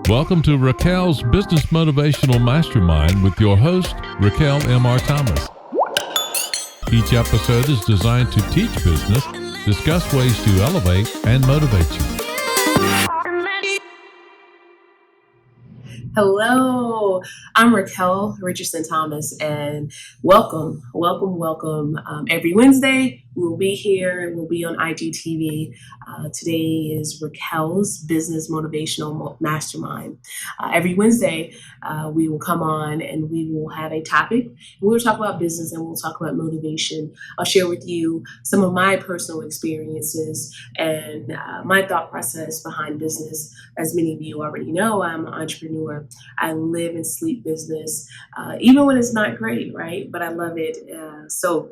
Welcome to Raquel's Business Motivational Mastermind with your host, Raquel M.R. Thomas. Each episode is designed to teach business, discuss ways to elevate, and motivate you. Hello, I'm Raquel Richardson Thomas, and welcome. Every Wednesday, we'll be here and we'll be on IGTV. Today is Raquel's Business Motivational Mastermind. Every Wednesday, we will come on and we will have a topic. We'll talk about business and we'll talk about motivation. I'll share with you some of my personal experiences and my thought process behind business. As many of you already know, I'm an entrepreneur. I live and sleep business, even when it's not great, right? But I love it. So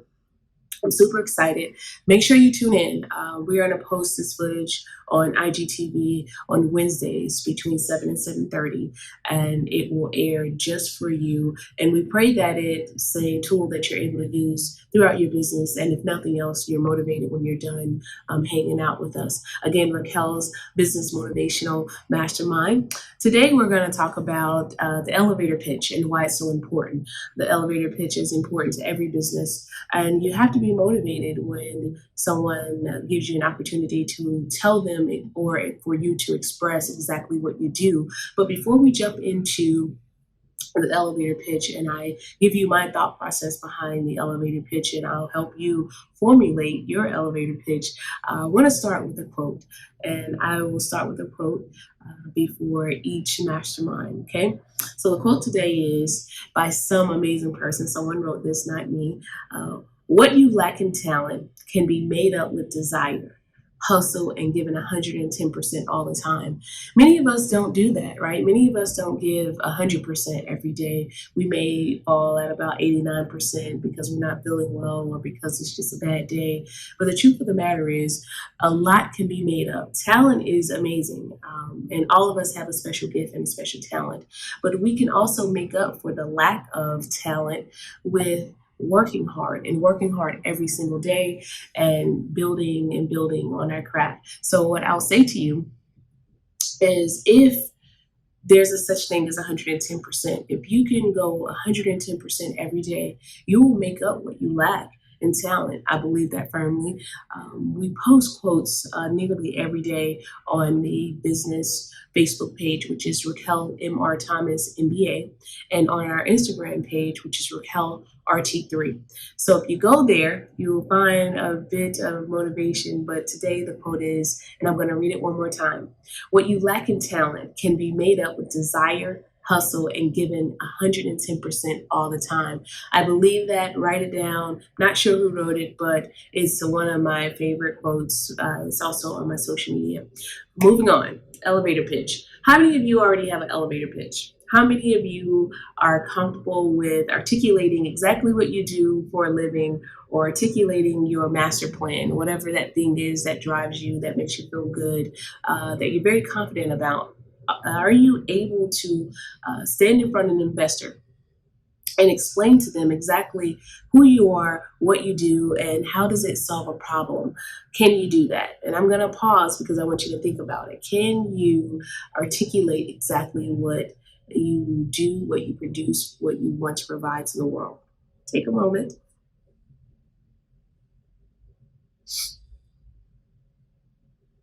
I'm super excited. Make sure you tune in. We're going to post this footage on IGTV on Wednesdays between 7 and 7:30, and it will air just for you. And we pray that it's a tool that you're able to use throughout your business. And if nothing else, you're motivated when you're done hanging out with us. Again, Raquel's Business Motivational Mastermind. Today, we're going to talk about the elevator pitch and why it's so important. The elevator pitch is important to every business, and you have to be motivated when someone gives you an opportunity to tell them or for you to express exactly what you do. But before we jump into the elevator pitch and I give you my thought process behind the elevator pitch and I'll help you formulate your elevator pitch, I want to start with a quote. And I will start with a quote before each mastermind, okay? So the quote today is by some amazing person. Someone wrote this, not me. What you lack in talent can be made up with desire, hustle, and given 110% all the time. Many of us don't do that, right? Many of us don't give 100% every day. We may fall at about 89% because we're not feeling well or because it's just a bad day. But the truth of the matter is a lot can be made up. Talent is amazing. And all of us have a special gift and a special talent. But we can also make up for the lack of talent with working hard every single day and building on our craft. So what I'll say to you is if there's a such thing as 110%, if you can go 110% every day, you will make up what you lack in talent. I believe that firmly. We post quotes nearly every day on the business Facebook page, which is Raquel M.R. Thomas MBA, and on our Instagram page, which is Raquel RT3. So if you go there, you will find a bit of motivation. But today the quote is, and I'm going to read it one more time: what you lack in talent can be made up with desire, hustle, and given 110% all the time. I believe that. Write it down. Not sure who wrote it, but it's one of my favorite quotes. It's also on my social media. Moving on, elevator pitch. How many of you already have an elevator pitch? How many of you are comfortable with articulating exactly what you do for a living or articulating your master plan, whatever that thing is that drives you, that makes you feel good, that you're very confident about? Are you able to stand in front of an investor and explain to them exactly who you are, what you do, and how does it solve a problem? Can you do that? And I'm going to pause because I want you to think about it. Can you articulate exactly what you do, what you produce, what you want to provide to the world? Take a moment.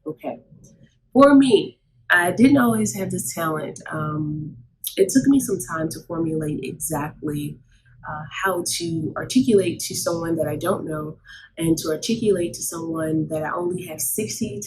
Okay. For me, I didn't always have this talent. It took me some time to formulate exactly how to articulate to someone that I don't know and to articulate to someone that I only have 30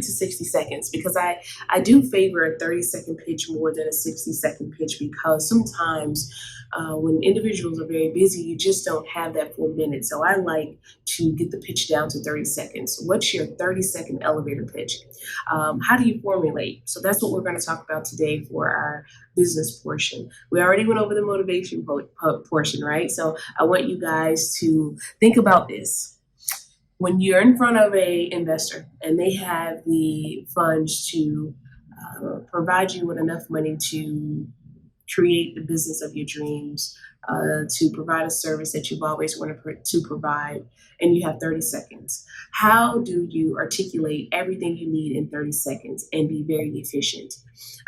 to 60 seconds, because I do favor a 30-second pitch more than a 60-second pitch, because sometimes when individuals are very busy, you just don't have that full minute. So I like to get the pitch down to 30 seconds. What's your 30-second elevator pitch? How do you formulate? So that's what we're going to talk about today for our business portion. We already went over the motivation portion, right? So I want you guys to think about this. When you're in front of an investor and they have the funds to provide you with enough money to create the business of your dreams, to provide a service that you've always wanted to provide, and you have 30 seconds. How do you articulate everything you need in 30 seconds and be very efficient?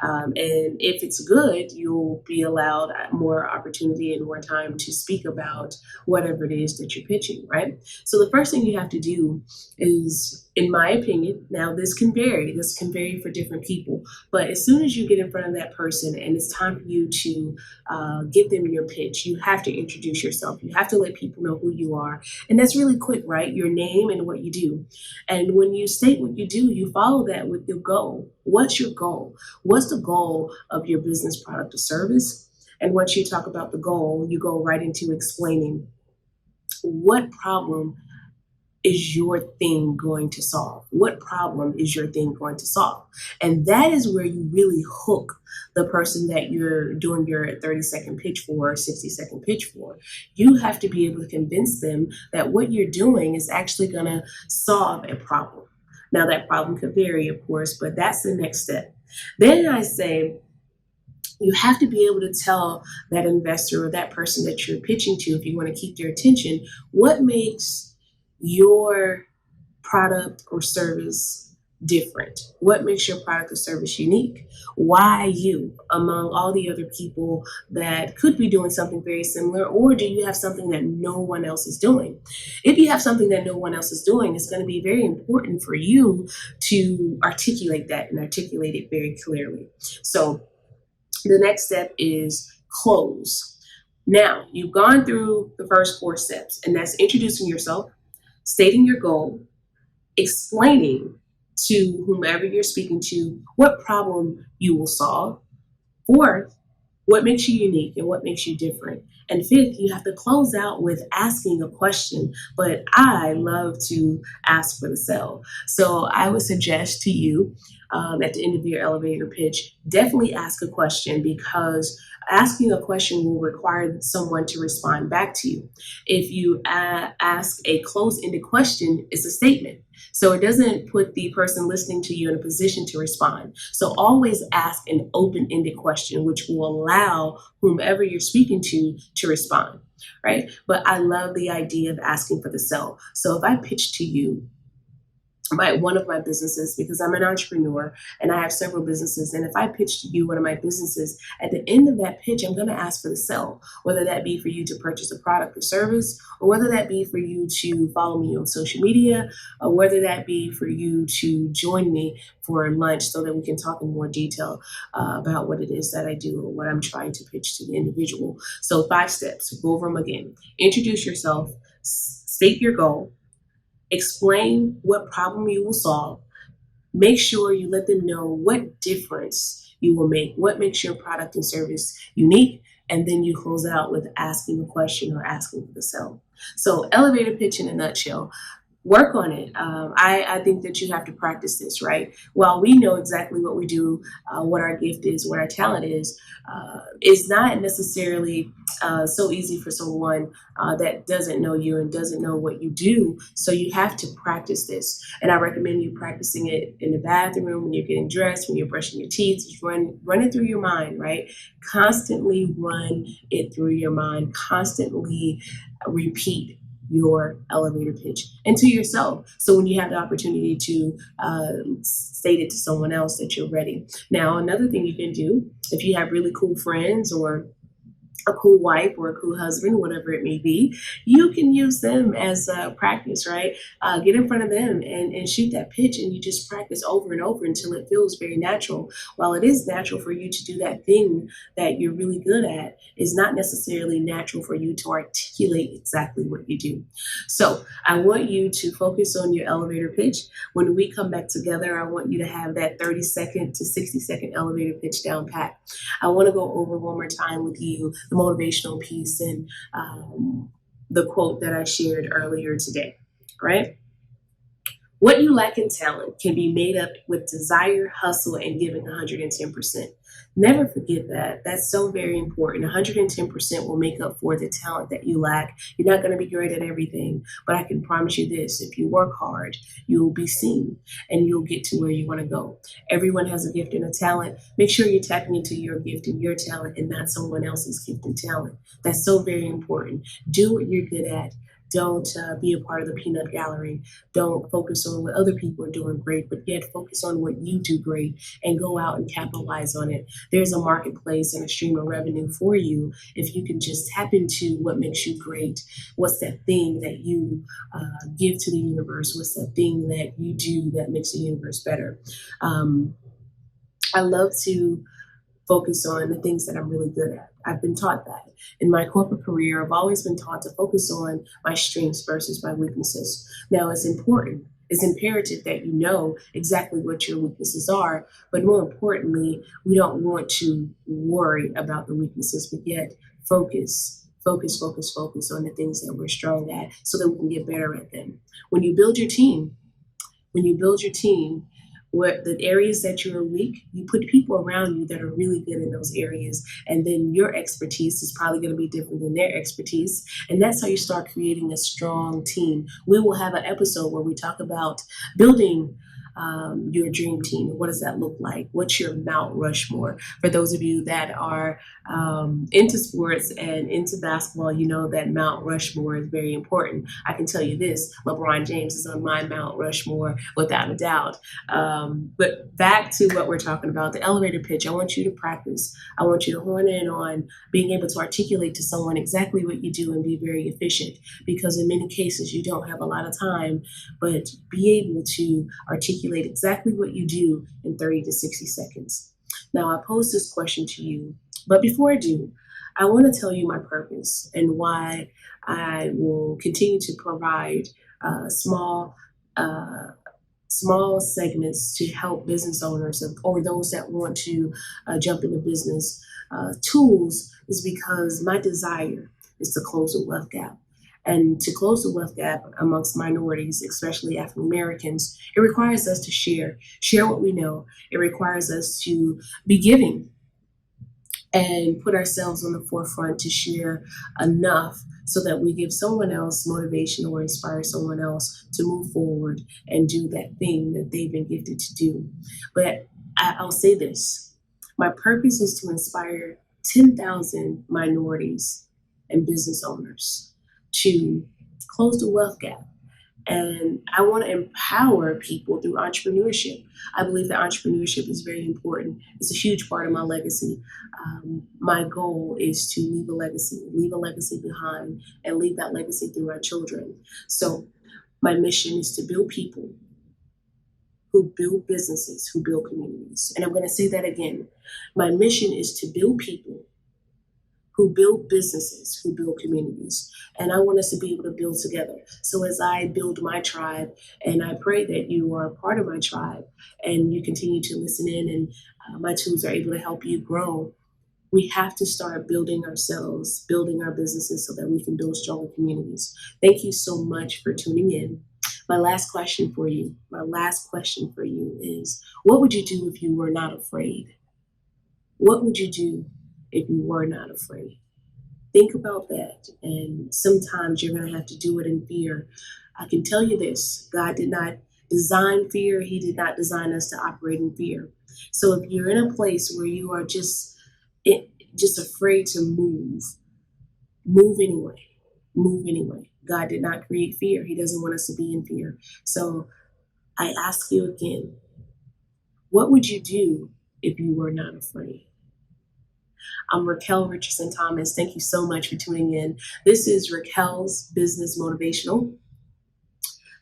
And if it's good, you'll be allowed more opportunity and more time to speak about whatever it is that you're pitching, right? So the first thing you have to do is, in my opinion, now this can vary for different people, but as soon as you get in front of that person and it's time for you to give them your pitch, you have to introduce yourself. You have to let people know who you are. And that's really quick, right? Your name and what you do. And when you state what you do, you follow that with your goal. What's your goal? What's the goal of your business, product, or service? And once you talk about the goal, you go right into explaining what problem is your thing going to solve? What problem is your thing going to solve? And that is where you really hook the person that you're doing your 30-second pitch for, or 60-second pitch for. You have to be able to convince them that what you're doing is actually going to solve a problem. Now, that problem could vary, of course, but that's the next step. Then I say, you have to be able to tell that investor or that person that you're pitching to, if you want to keep their attention, what makes your product or service different? What makes your product or service unique? Why you among all the other people that could be doing something very similar? Or do you have something that no one else is doing? If you have something that no one else is doing, it's going to be very important for you to articulate that and articulate it very clearly. So the next step is close. Now, you've gone through the first 4 steps, and that's introducing yourself, stating your goal, explaining to whomever you're speaking to what problem you will solve. 4th, what makes you unique and what makes you different. And 5th, you have to close out with asking a question. But I love to ask for the sell. So I would suggest to you at the end of your elevator pitch, definitely ask a question, because asking a question will require someone to respond back to you. If you ask a closed-ended question, it's a statement. So it doesn't put the person listening to you in a position to respond. So always ask an open-ended question, which will allow whomever you're speaking to respond, right? But I love the idea of asking for the sell. So if I pitch to you one of my businesses, because I'm an entrepreneur and I have several businesses, and if I pitch to you one of my businesses, at the end of that pitch, I'm going to ask for the sell, whether that be for you to purchase a product or service, or whether that be for you to follow me on social media, or whether that be for you to join me for lunch so that we can talk in more detail about what it is that I do or what I'm trying to pitch to the individual. So 5 steps, go over them again. Introduce yourself, state your goal, explain what problem you will solve. Make sure you let them know what difference you will make, what makes your product and service unique, and then you close out with asking a question or asking for the sell. So elevator pitch in a nutshell. Work on it. I think that you have to practice this, right? While we know exactly what we do, what our gift is, what our talent is, it's not necessarily so easy for someone that doesn't know you and doesn't know what you do. So you have to practice this. And I recommend you practicing it in the bathroom, when you're getting dressed, when you're brushing your teeth. Just run it through your mind, right? Constantly run it through your mind. Constantly repeat your elevator pitch, and to yourself. So when you have the opportunity to state it to someone else, that you're ready. Now, another thing you can do, if you have really cool friends or a cool wife or a cool husband, whatever it may be, you can use them as practice, right? Get in front of them and shoot that pitch, and you just practice over and over until it feels very natural. While it is natural for you to do that thing that you're really good at, it's not necessarily natural for you to articulate exactly what you do. So I want you to focus on your elevator pitch. When we come back together, I want you to have that 30-second to 60-second elevator pitch down pat. I want to go over one more time with you the motivational piece and the quote that I shared earlier today, right? What you lack in talent can be made up with desire, hustle, and giving 110%. Never forget that. That's so very important. 110% will make up for the talent that you lack. You're not going to be great at everything, but I can promise you this: if you work hard, you will be seen and you'll get to where you want to go. Everyone has a gift and a talent. Make sure you're tapping into your gift and your talent and not someone else's gift and talent. That's so very important. Do what you're good at. Don't be a part of the peanut gallery. Don't focus on what other people are doing great, but yet focus on what you do great and go out and capitalize on it. There's a marketplace and a stream of revenue for you if you can just tap into what makes you great. What's that thing that you give to the universe? What's that thing that you do that makes the universe better? Um, I love to focus on the things that I'm really good at. I've been taught that. In my corporate career, I've always been taught to focus on my strengths versus my weaknesses. Now, it's important. It's imperative that you know exactly what your weaknesses are, but more importantly, we don't want to worry about the weaknesses, but yet focus on the things that we're strong at so that we can get better at them. When you build your team, when you build your team, what the areas that you're weak, you put people around you that are really good in those areas. And then your expertise is probably going to be different than their expertise. And that's how you start creating a strong team. We will have an episode where we talk about building your dream team. What does that look like? What's your Mount Rushmore? For those of you that are into sports and into basketball, you know that Mount Rushmore is very important. I can tell you this: LeBron James is on my Mount Rushmore without a doubt. But back to what we're talking about, the elevator pitch. I want you to practice. I want you to hone in on being able to articulate to someone exactly what you do and be very efficient, because in many cases you don't have a lot of time, but be able to articulate exactly what you do in 30 to 60 seconds. Now, I pose this question to you, but before I do, I want to tell you my purpose and why I will continue to provide small small segments to help business owners or those that want to jump into business tools, is because my desire is to close the wealth gap. And to close the wealth gap amongst minorities, especially African Americans, it requires us to share what we know. It requires us to be giving and put ourselves on the forefront to share enough so that we give someone else motivation or inspire someone else to move forward and do that thing that they've been gifted to do. But I'll say this: my purpose is to inspire 10,000 minorities and business owners to close the wealth gap. And I want to empower people through entrepreneurship. I believe that entrepreneurship is very important. It's a huge part of my legacy. My goal is to leave a legacy behind, and leave that legacy through our children. So my mission is to build people who build businesses, who build communities. And I'm going to say that again. My mission is to build people who build businesses, who build communities. And I want us to be able to build together. So as I build my tribe, and I pray that you are a part of my tribe and you continue to listen in, and my tools are able to help you grow, we have to start building ourselves, building our businesses so that we can build stronger communities. Thank you so much for tuning in. My last question for you is, what would you do if you were not afraid? What would you do if you were not afraid? Think about that. And sometimes you're going to have to do it in fear. I can tell you this: God did not design fear. He did not design us to operate in fear. So if you're in a place where you are just afraid to move anyway. Move anyway. God did not create fear. He doesn't want us to be in fear. So I ask you again, what would you do if you were not afraid? I'm Raquel Richardson Thomas. Thank you so much for tuning in. This is Raquel's Business Motivational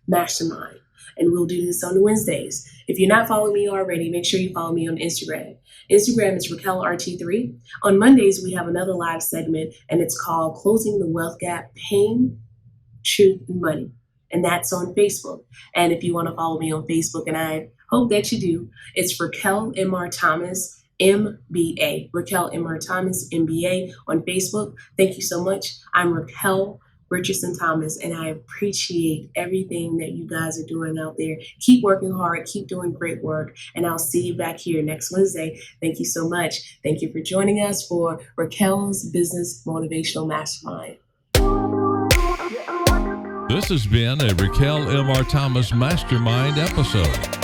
Mastermind, and we'll do this on Wednesdays. If you're not following me already, make sure you follow me on Instagram. Instagram is RaquelRT3. On Mondays, we have another live segment, and it's called Closing the Wealth Gap: Pain, Truth, and Money. And that's on Facebook. And if you want to follow me on Facebook, and I hope that you do, it's Raquel M.R. Thomas MBA. Raquel M.R. Thomas MBA on Facebook. Thank you so much. I'm Raquel Richardson Thomas, and I appreciate everything that you guys are doing out there. Keep working hard, keep doing great work, and I'll see you back here next Wednesday. Thank you so much. Thank you for joining us for Raquel's Business Motivational Mastermind. This has been a Raquel M.R. Thomas Mastermind episode.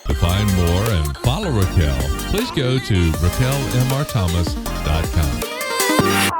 To find more and follow Raquel, please go to raquelmrthomas.com.